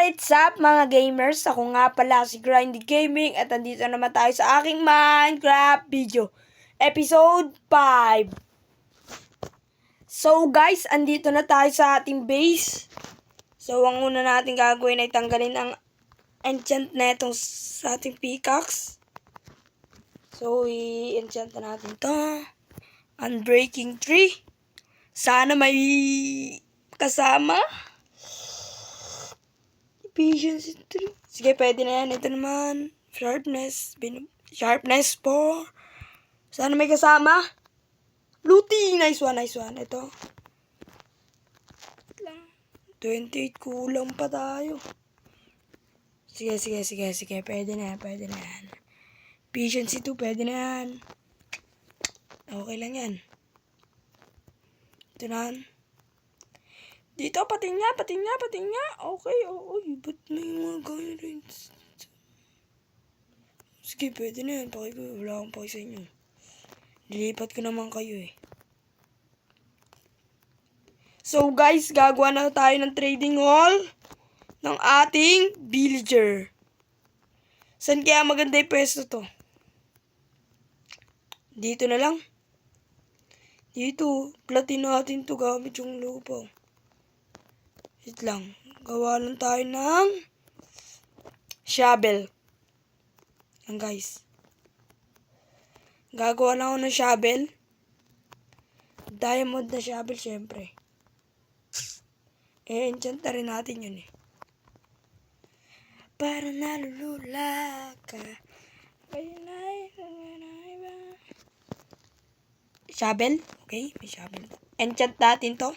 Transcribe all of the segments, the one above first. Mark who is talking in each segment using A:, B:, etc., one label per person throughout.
A: What's up mga gamers? Ako nga pala si Grindy Gaming at andito naman tayo sa aking Minecraft video. Episode 5. So guys, andito na tayo sa ating base. So ang una natin gagawin ay tanggalin ang enchant na itong sa ating pickaxe. So i-enchant na natin to. Unbreaking tree. Sana may kasama. Efficiency 3. Sige, pwede na yan. Ito naman. Sharpness. Sharpness 4. Sana may kasama. Looting. Nice one, nice one. Ito. 28. Kulang pa tayo. Sige. Pwede na yan. Efficiency 2. Pwede na yan. Okay lang yan. Ito na. Dito, pating nga. Okay, ba't may mga ganyan? Sige, pwede na yan. Wala akong paki sa inyo. Dilipat ko naman kayo eh. So guys, gagawa na tayo ng trading hall ng ating villager. Saan kaya maganda yung pwesto to? Dito na lang. Dito, platin natin to gamit yung lupa. Wait lang. Gawa lang tayo ng shovel. Yan guys. Gagawa lang ako ng shovel. Diamond na shovel syempre. Enchant na rin natin yun eh. Para nalulula ka. Shovel? Okay, may shovel. Enchant natin to.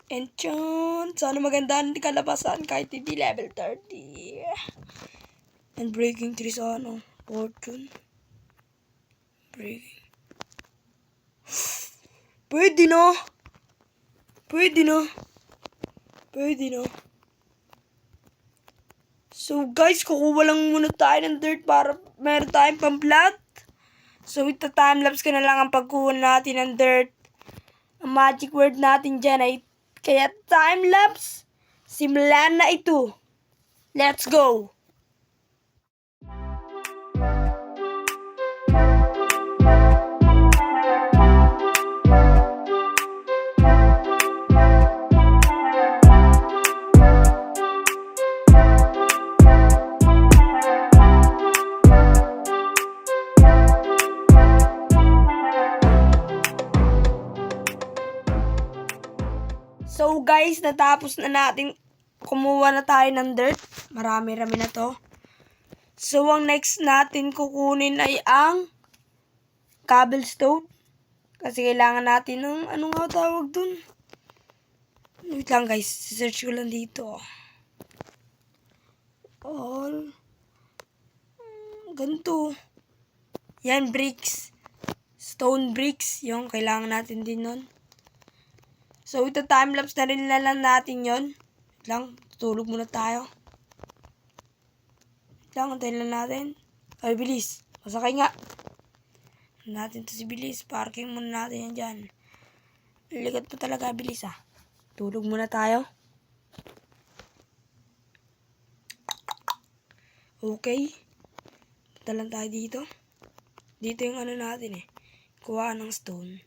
A: Enchant. Sana maganda ang kalabasan kahit hindi level 30. And breaking 3 sa ano. Fortune. Breaking. Pwede no. So guys, kukuha lang muna tayo ng dirt para meron tayong pang-plot. So ito timelapse ko na lang ang pagkuha natin ng dirt. Ang magic word natin dyan ay kaya timelapse, simulan na ito. Let's go! So guys, natapos na natin kumuha na tayo ng dirt. Marami-rami na to. So ang next natin kukunin ay ang cobblestone. Kasi kailangan natin ng ano nga tawag dun. Wait lang guys, search ko lang dito. All. Ganito. Yan, bricks. Stone bricks. Yung kailangan natin din nun. So, ito timelapse na rin lang natin yon. Wait lang, tutulog muna tayo. Wait lang, antayin lang natin. Ay, bilis. Masakay nga. Natin to si bilis. Parking muna natin yan dyan. Ligat pa talaga, bilis ah. Tulog muna tayo. Okay. Punta lang tayo dito. Dito yung ano natin eh. Kuha ng stone.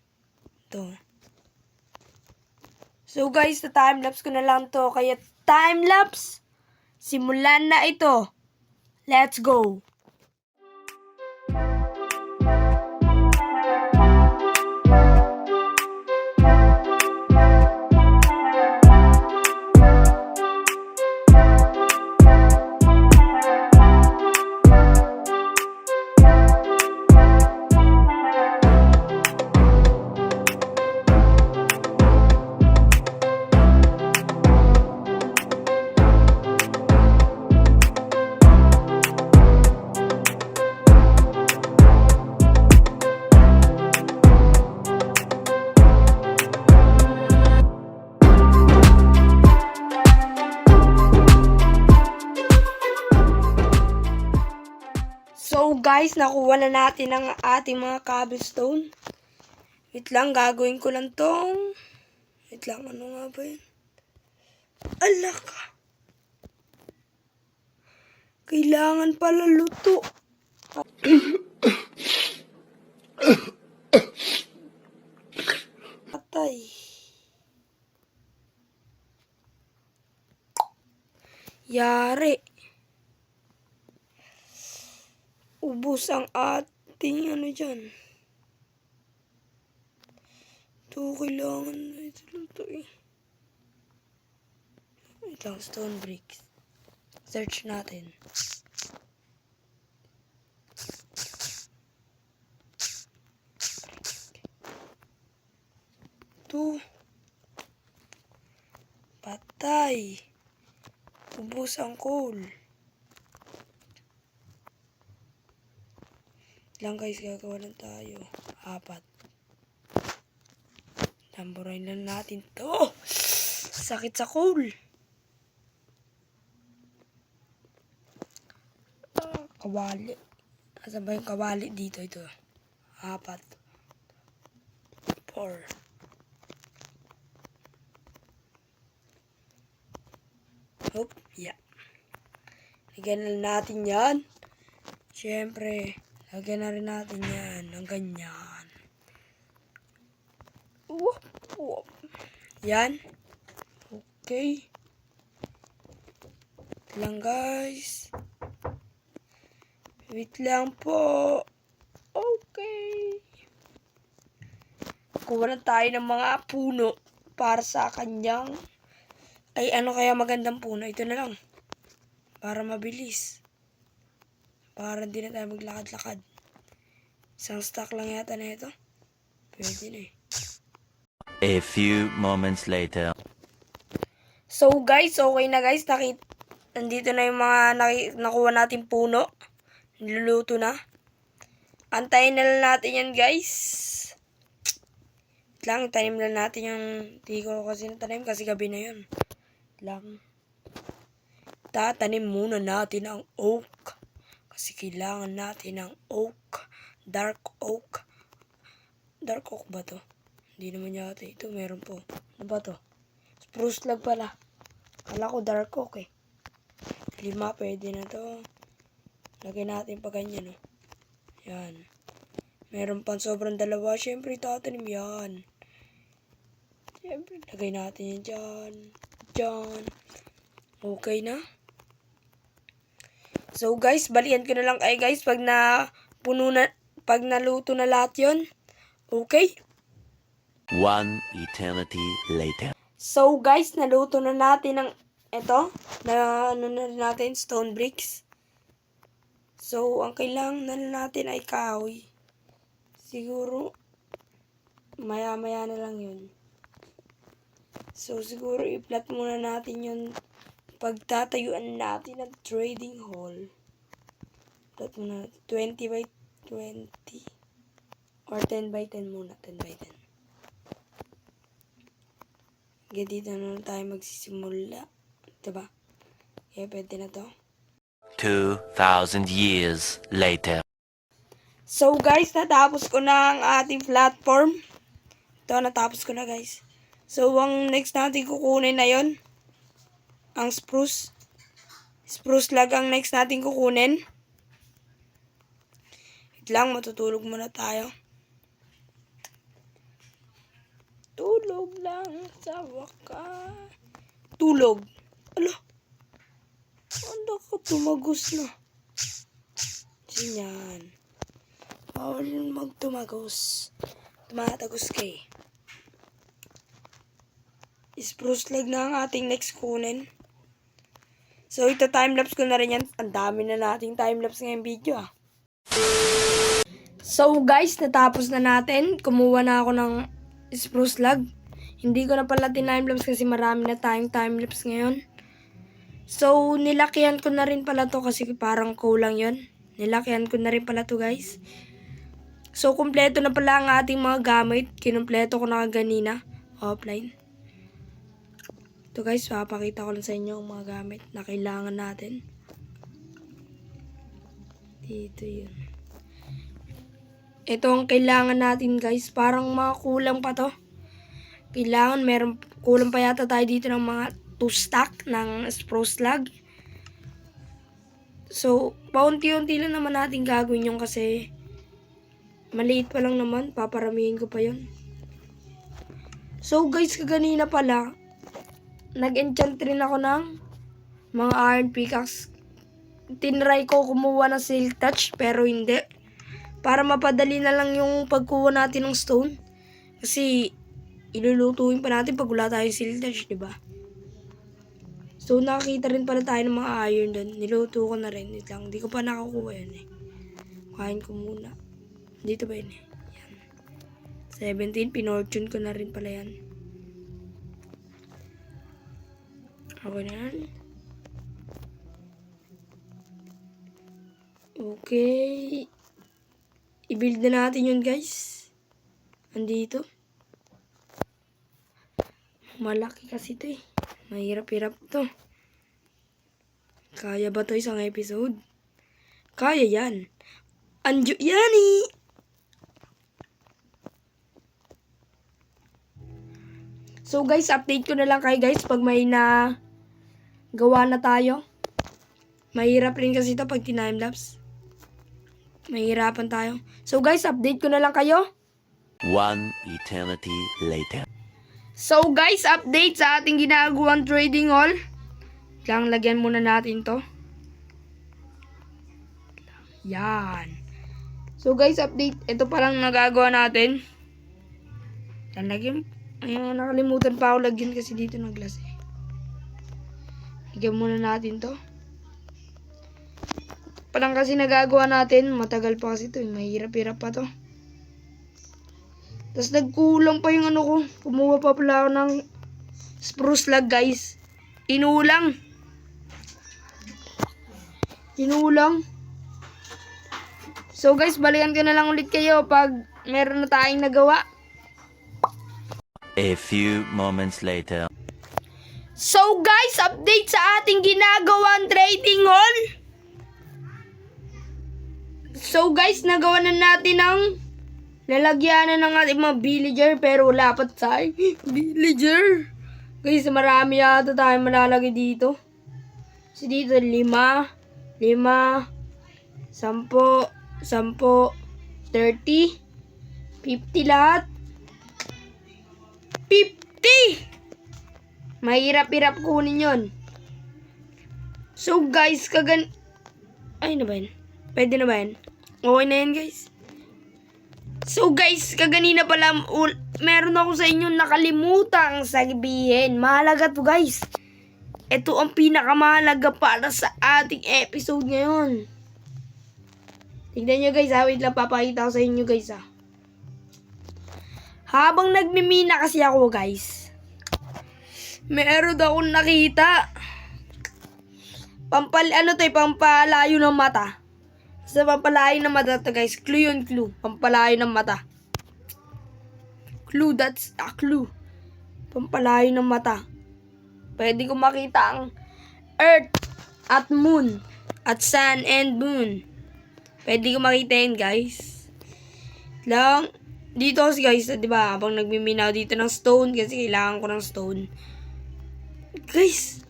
A: Ito. So guys, na timelapse ko na lang to. Kaya timelapse, simulan na ito. Let's go! So guys, nakuha na natin ang ating mga cobblestone. Wait lang, gagawin ko lang tong... Wait lang, ano nga ba yun? Ala ka. Kailangan pala luto. Patay. Yari. Ubus ang ating ano dyan. Ito, kailangan na ito luto eh. Wait lang, stone bricks. Search natin. Ito. Patay. Ubus ang coal. Lang guys, gagawa lang tayo. 4. Tamburain lang natin to. Sakit sa coal. Kawali. Asa ba yung kawali dito? Ito. 4. 4. Oop, yeah. Lagyan na natin yan. Siyempre, lagyan na rin natin yan ng ganyan. Whoop, whoop. Yan. Okay. Wait lang guys. Wait lang po. Okay. Kuha na tayo ng mga puno para sa kanyang... Ay, ano kaya magandang puno? Ito na lang. Para mabilis. Para hindi na tayo maglakad-lakad. Isang stack lang yata na ito. Pwede na eh.
B: A few moments later.
A: So guys, okay na guys. Nandito na yung mga nakuha natin puno. Niluluto na. Antayin na lang natin yan guys. Wait lang, tanim lang natin yung... Di ko kasi natanim kasi gabi na yun. Lang. Tatanim muna natin ang oak. Kasi kailangan natin ng oak. Dark oak. Dark oak ba to? Hindi naman yata. Ito meron po. Ano ba to? Spruce log pala. Kala ko dark oak eh. 5 pwede na to. Lagyan natin pa ganyan oh. Yan. Meron pang sobrang 2. Siyempre tatanim yan. Siyempre lagay natin yan dyan. Dyan. Okay na. So guys, balian ko na lang kayo guys pag pag naluto na lahat yon. Okay?
B: 1 eternity later.
A: So guys, naluto na natin ang ito. Na ano na natin, stone bricks. So, ang kailangan na natin ay kahoy. Siguro, maya-maya na lang yun. So, siguro i-plot muna natin yung pagtatayuan natin ng trading hall. Plot muna 20 by 20. Or 10 by 10 muna. 10 by 10. Kaya dito na tayo magsisimula. Diba? Kaya pwede na to.
B: 2,000 years later.
A: So guys, natapos ko na ang ating platform. Ito, natapos ko na guys. So, ang next natin kukunin na yon, ang spruce. Spruce log ang next natin kukunin. Wait lang, matutulog muna tayo. Tulog lang sa wakas. Tulog. Ala. Ano ka tumagos na? Sinyan. Bawal magtumagos. Tumatagos kay. Spruce log na ang ating next kunin. So, ito timelapse ko na rin yan. Ang dami na nating timelapse ngayong video ah. So, guys, natapos na natin. Kumuha na ako ng spruce log. Hindi ko na pala timelapse kasi marami na tayong timelapse ngayon. So, nilakihan ko na rin pala to kasi parang kulang yon. Nilakihan ko na rin pala to guys. So, kumpleto na pala ang ating mga gamit. Kinumpleto ko na kanina. Offline. Ito guys, papakita ko lang sa inyo ang mga gamit na kailangan natin. Dito yun. Ito ang kailangan natin guys. Parang mga kulang pa to. Kailangan, kulang pa yata tayo dito ng mga 2 stack ng spruce log. So, paunti-unti lang naman natin gagawin yung kasi maliit pa lang naman. Paparamihin ko pa yun. So, guys, kaganina pala, nag-enchant rin ako ng mga iron pickaxe. Tinry ko kumuha ng silk touch pero hindi. Para mapadali na lang yung pagkuha natin ng stone. Kasi ilulutuin pa natin pag wala tayong silk touch, di ba? So nakakita rin pala tayo ng mga iron doon. Niluto ko na rin. Wait lang, hindi ko pa nakakuha yan eh. Kain ko muna. Dito ba yun eh? Yan. 17, pinortune ko na rin pala yan. Okay na yan. Okay. I-build na natin yun, guys. Andito. Malaki kasi ito eh. Mahirap-hirap to. Kaya ba to isang episode? Kaya yan. Anjo yan eh. So guys, update ko na lang kayo guys pag may na gawa na tayo. Mahirap rin kasi ito pag time-lapse. Mahirapan tayo. So guys, update ko na lang kayo.
B: 1 eternity later.
A: So guys, update sa ating ginagawang trading hall. Lang lagyan muna natin to. Yan. So guys, update. Ito parang nagagawa natin. Yan, lagyan. Ayun, nakalimutan pa ako lagyan kasi dito naglas eh. Lagyan muna natin to. Parang kasi nagagawa natin. Matagal pa kasi ito. Mahirap-hirap pa to. Tapos nagkulang pa yung ano ko. Kumuha pa pala ako ng spruce log guys. Inulang. So guys, balikan ko na lang ulit kayo pag meron na tayong nagawa.
B: A few moments later.
A: So guys, update sa ating ginagawang trading hall. So guys, nagawa na natin ang lalagyanan ng ating mga villager pero wala pa tayo villager. Guys, marami yata tayo malalagay dito. So dito 5, 10, 10, 30, 50 lahat. 50! Mahirap-hirap kunin yun. So guys, ay na ba yun? Pwede na ba yun? Okay na yan guys. So guys, kaganina pala meron ako sa inyo nakalimutang sabihin. Mahalaga to guys. Ito ang pinakamahalaga para sa ating episode ngayon. Tignan nyo guys ha. Wait lang, papakita ko sa inyo guys ha. Habang nagmimina kasi ako guys, meron akong nakita. Pampalayo ng mata. Sa pampalayo ng mata to guys. Clue yun, clue. Pampalayo ng mata. Clue, that's a clue. Pampalayo ng mata. Pwede ko makita ang Earth at Moon at Sun and Moon. Pwede ko makita yun guys. Lang, dito kasi guys, di ba, habang nagmiminaw dito ng stone kasi kailangan ko ng stone. Guys,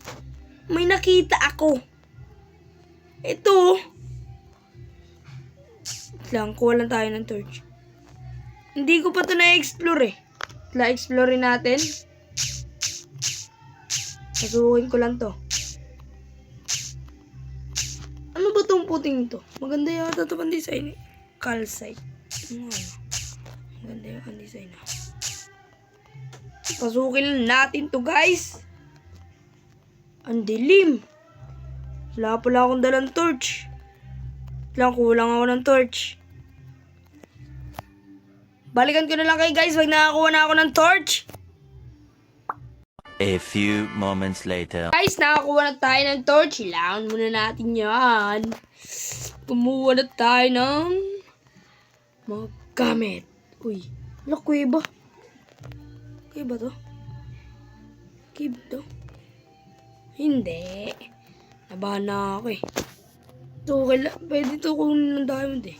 A: may nakita ako. Ito. Lang, kuha lang tayo ng torch. Hindi ko pa ito na-explore eh. Na-explore natin. Pasukin ko lang to. Ano ba itong puting ito? Maganda yata ito pang design eh. Calcite. Maganda yung design na. Pasukin lang natin to guys. Ang dilim. Wala pala akong dalang torch. Lang, kulang ako ng torch. Balikan ko na lang kayo guys pag nakakuha na ako ng torch.
B: A few moments later.
A: Guys, nakakuha na tayo ng torch. Kailangan muna natin yan. Kumuha na tayo ng mga gamit. Uy, wala kuweba. Kuweba to? Kuweba to? Hindi. Nabahan na ako eh. So, pwede ito kunin ng diamond eh.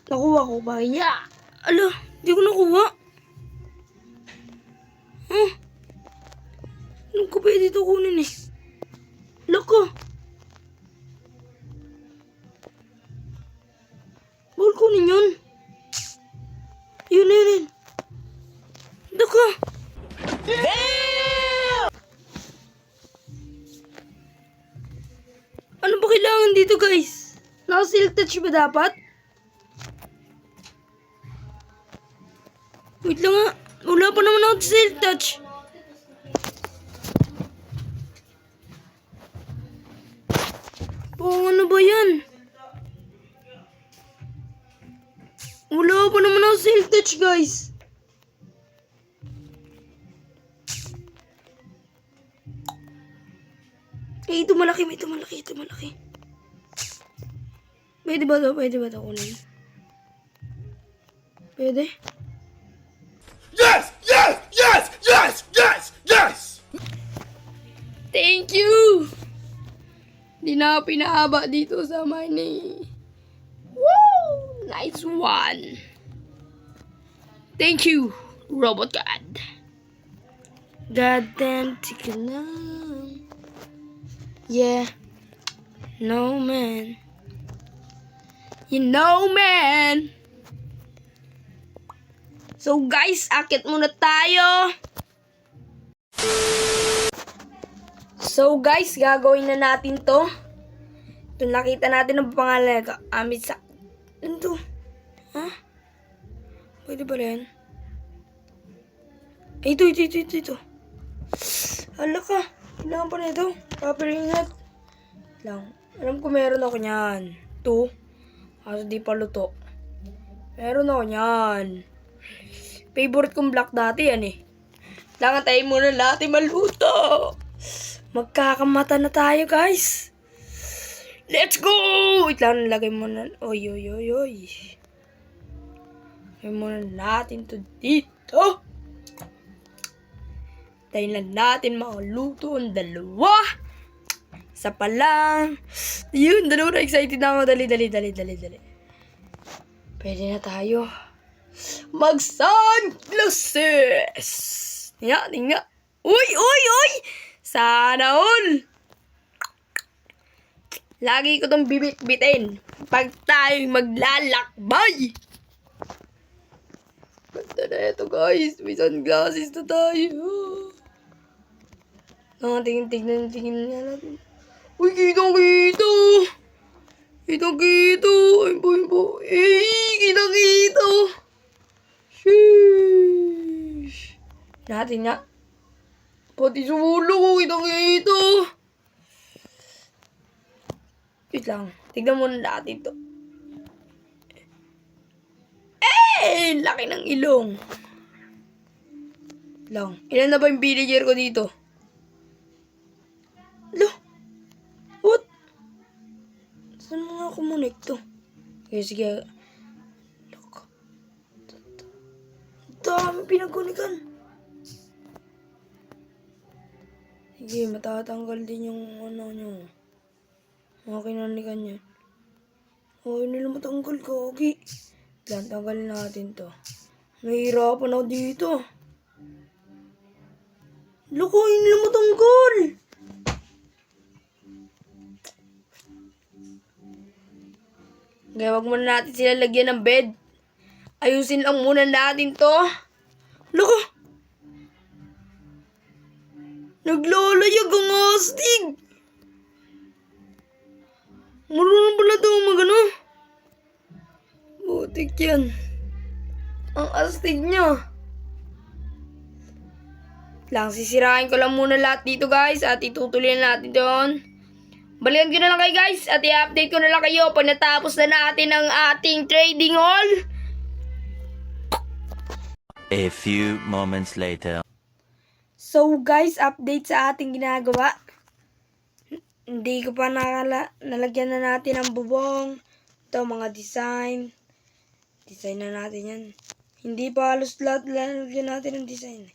A: Nakuha ko ba? Yeah! Ala, hindi ko nakuha. Huh? Anong ko pwede ito kunin eh? Loko. Bawal kunin yun. Yun. Loko. Ano ba kailangan dito guys? Naka-silk touch ba dapat? Wait lang nga. Wala pa naman ako sa silk touch. Ano ba yan? Wala pa naman ako sa silk touch guys. Eh, ito malaki. Pwede ba ito kunin? Pwede?
C: Yes!
A: Thank you! Di na ako pinahaba dito sa money. Woo! Nice one! Thank you, Robot God. Goddamn chicken lang. Yeah. No, man. You know, man. So, guys, akit muna tayo. So, guys, gagawin na natin to. Ito, nakita natin ang pangalan ko. Amit sa... Ano to? Ha? Pwede ba rin? Ay, ito. Hala ka. Kailangan pa na ito. Papiringat. Lang. Alam ko meron ako niyan. Ito. Kaso di pa luto. Meron ako niyan. Favorite kong black dati yan eh. Kailangan tayo muna natin maluto. Magkakamata na tayo guys. Let's go! Wait lang, nalagay mo na. Oy. Lagay muna natin to dito. Tayo na natin maluto ang dalawa. Isa pa lang. Yun, dalawa na excited na ako. Dali. Pwede na tayo. Mag-sunglasses! Tingnan. Uy! Sana all! Lagi ko itong bibit-bitin pag tayo maglalakbay. Ganda na ito guys. May sunglasses na tayo. Tingnan nga natin. Uy, kitang-kita! Kitang-kita! Ay, po. Kitang-kita! Sheesh! Natin nga. Pati sa ulo ko, kitang-kita! Wait lang. Tignan muna natin to. Eh! Laki ng ilong. Lang. Ilan na ba yung villager ko dito? Lo? What? Saan mo nga kumunik to? Okay, sige. Look. Dami pinagkunikan. Sige, matatanggal din yung ano nyo. Mga kinanikan yan. Oh, hindi nila matanggal ko. Okay. Lang, tanggalin natin to. Nahihirapan ako dito. Loko, hindi nila matanggal. Kaya wag muna natin sila lagyan ng bed. Ayusin lang muna natin to. Loko! Naglalayag ang astig! Marunong pala ito magano. Butik yan. Ang astig niya. Lang, sisirain ko lang muna lahat dito guys. At itutuloy natin doon. Balikan ko na lang kayo guys. At i-update ko na lang kayo pag natapos na natin ang ating trading haul.
B: A few moments later.
A: So guys, update sa ating ginagawa. Hindi ko pa nalagyan na natin ang bubong. Ito, mga design. Design na natin yan. Hindi pa halos lahat lalagyan natin ang design.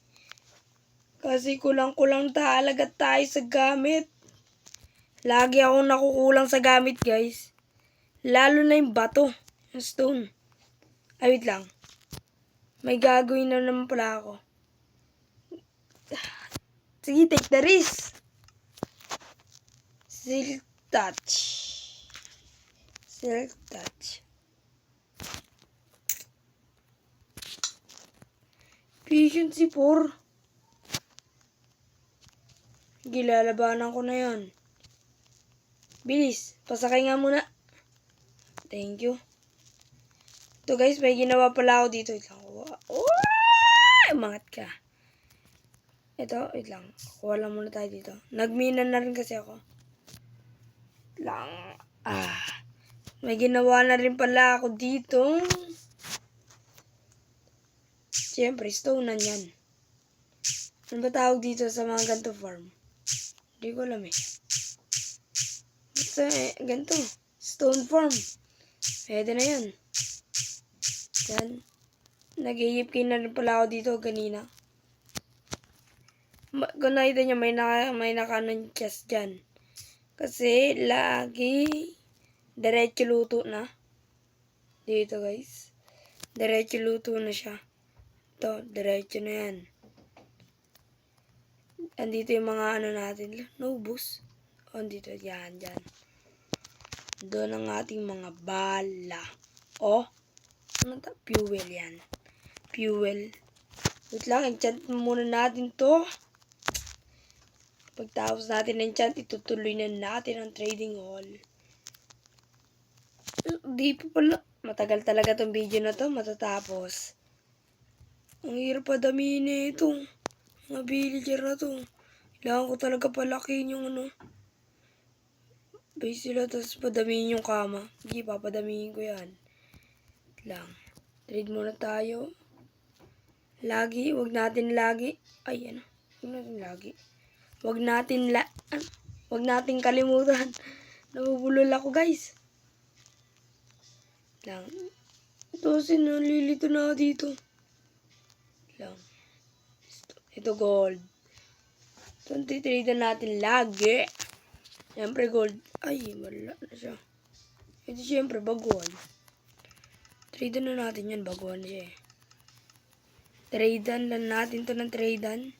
A: Kasi kulang-kulang talaga tayo sa gamit. Lagi akong nakukulang sa gamit, guys. Lalo na yung bato. Yung stone. Ay, wait lang. May gagawin na naman pala ako. Sige, take the risk. Silk touch. Silk touch. Efficiency 4. Gilalabanan ko na yon. Bilis. Pasakay nga muna. Thank you. Ito guys, may ginawa pala ako dito. Wait lang. Umangat ka. Ito, wait lang. Kuha lang muna tayo dito. Nagmina na rin kasi ako. Wait lang. May ginawa na rin pala ako dito. Siyempre, stone na yan. Ano ba tawag dito sa mga ganito farm? Hindi ko alam eh. Basta ganito. Stone farm. Pwede na yan. Yan. Nag-iipk na rin pala ako dito kanina. Kung nakita nyo, may nakanon chest dyan. Kasi, lagi, diretso luto na. Dito, guys. Diretso luto na siya. Ito, diretso na yan. Andito yung mga ano natin. Naubos. Andito, yan, dyan. Doon ang ating mga bala. Ano ta? Fuel yan. Fuel. Wait lang, enchant muna natin to. Pagtapos natin enchant, itutuloy na natin ang trading hall. Di pa pala. Matagal talaga tong video na to, matatapos. Ang hirap padamihin na ito. Mga villager na to. Kailangan ko talaga palakihin yung ano. Base sila, tapos padamihin yung kama. Hindi, papadamihin ko yan. Lang. Trade muna tayo. Lagi, wag natin lagi. Ay, ano. Wag natin lagi. Wag natin kalimutan. Nabubulol ako, guys. Lang. Ito, sinulilito na ako dito. Lang. Ito, gold. Ito, titrade natin lagi. Siyempre, gold. Ay, wala na siya. Ito, siyempre, baguhan. Trade na natin yan, baguhan siya eh. Tradean lang natin to ng tradean.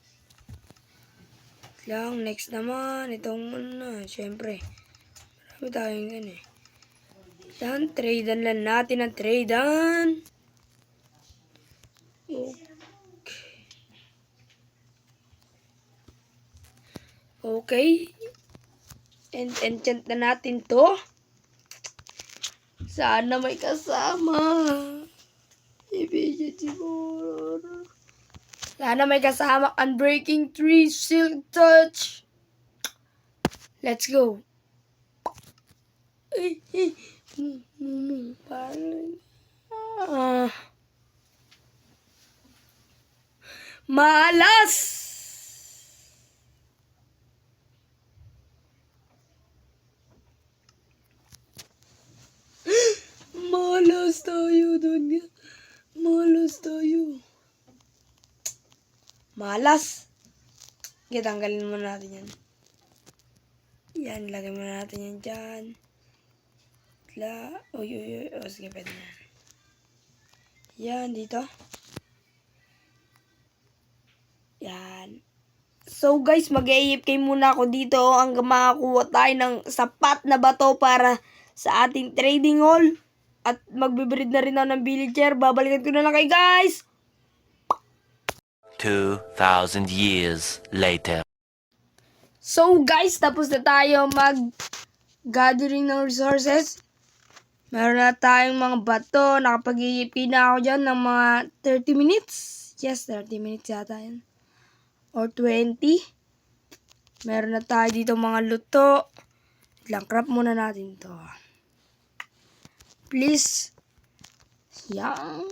A: Lang, next naman. Itong ano, syempre. Marami tayong yan eh. Yan, tradean lang natin ng tradean. Okay. Enchant na natin to. Sana may kasama. Sana may kasama Unbreaking 3 Silk Touch. Let's go. Malas! Malas tayo doon. Malas tayo. Malas. Okay, tanggalin muna natin yan. Yan, lagay muna natin yan dyan. Uy. Sige, pwede na. Yan, dito. Yan. So, guys, mag-AFK muna ako dito hanggang makakuha tayo ng sapat na bato para sa ating trading hall. At magbe-breed na rin ako ng villager. Babalikan ko na lang kayo, guys!
B: 2,000 years later.
A: So, guys, tapos na tayo mag-gathering ng resources. Meron na tayong mga bato. Nakapag-iipin na ako dyan ng mga 30 minutes. Yes, 30 minutes yata yan. Or 20. Meron na tayo dito mga luto. Lang, crap muna natin to. Please. Yan.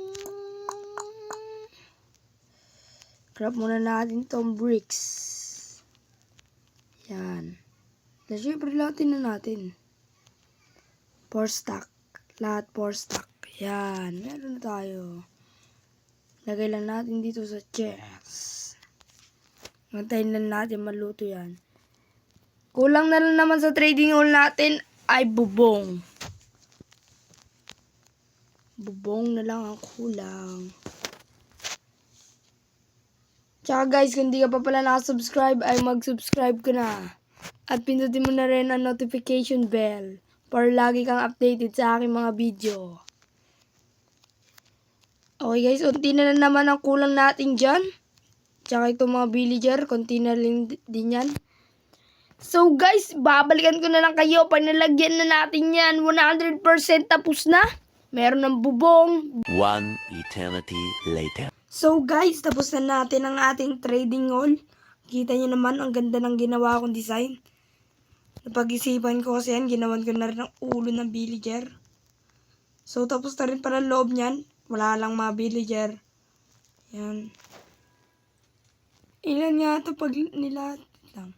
A: Crap muna natin tong bricks. Yan. Siyempre, lahatin na natin. 4 stack. Lahat 4 stack. Yan. Meron na tayo. Lagay lang natin dito sa chest. Antayin lang natin maluto yan. Kulang na lang naman sa trading hall natin ay bubong. Bubong na lang ang kulang. Tsaka guys, kung di ka pa pala nakasubscribe, ay mag-subscribe ka na. At pindutin mo na rin ang notification bell para lagi kang updated sa aking mga video. Okay guys, unti na naman ang kulang natin dyan. Tsaka itong mga villager, konti na din yan. So guys, babalikan ko na lang kayo pag nalagyan na natin yan. 100% tapos na. Meron ng bubong.
B: One eternity later.
A: So guys, tapos na natin ang ating trading hall. Kita nyo naman, ang ganda ng ginawa kong design. Napag-isipan ko kasi yan, ginawan ko na rin ang ulo ng villager. So tapos na rin pala loob niyan. Wala lang mga villager. Yan. Ilan nga ito pag nilahat lang.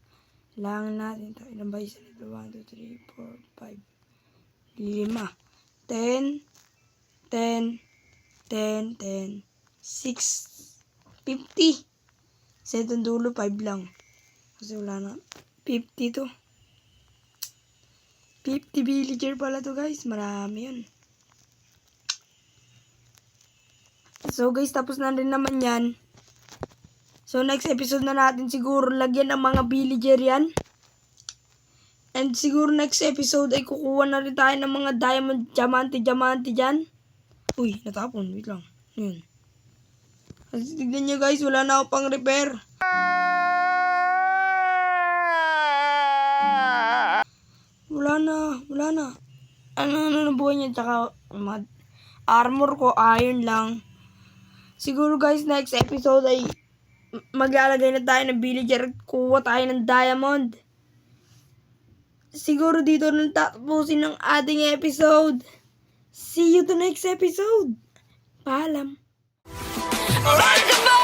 A: Kailangan natin ito. Ilan ba isa nito? 1, 2, 3, 4, 5. 5. 10. 10. 10. 10. 6. 50. Sa itong dulo, 5 lang. Kasi wala na. 50 to. 50 villager pala to guys. Marami yun. So guys, tapos na rin naman yan. So next episode na natin siguro lagyan ng mga villager yan. And siguro next episode ay kukuha na rin tayo ng mga diamond, diamante dyan. Uy, natapon. Wait lang. Yun. Kasi tignan nyo guys, wala na ako pang repair. Wala na. Ano na buhay niya, tsaka armor ko, iron lang. Siguro guys, next episode ay maglalagay na tayo ng villager, kuha tayo ng diamond. Siguro dito na tatapusin ng ating episode. See you to next episode. Paalam.
D: Alright,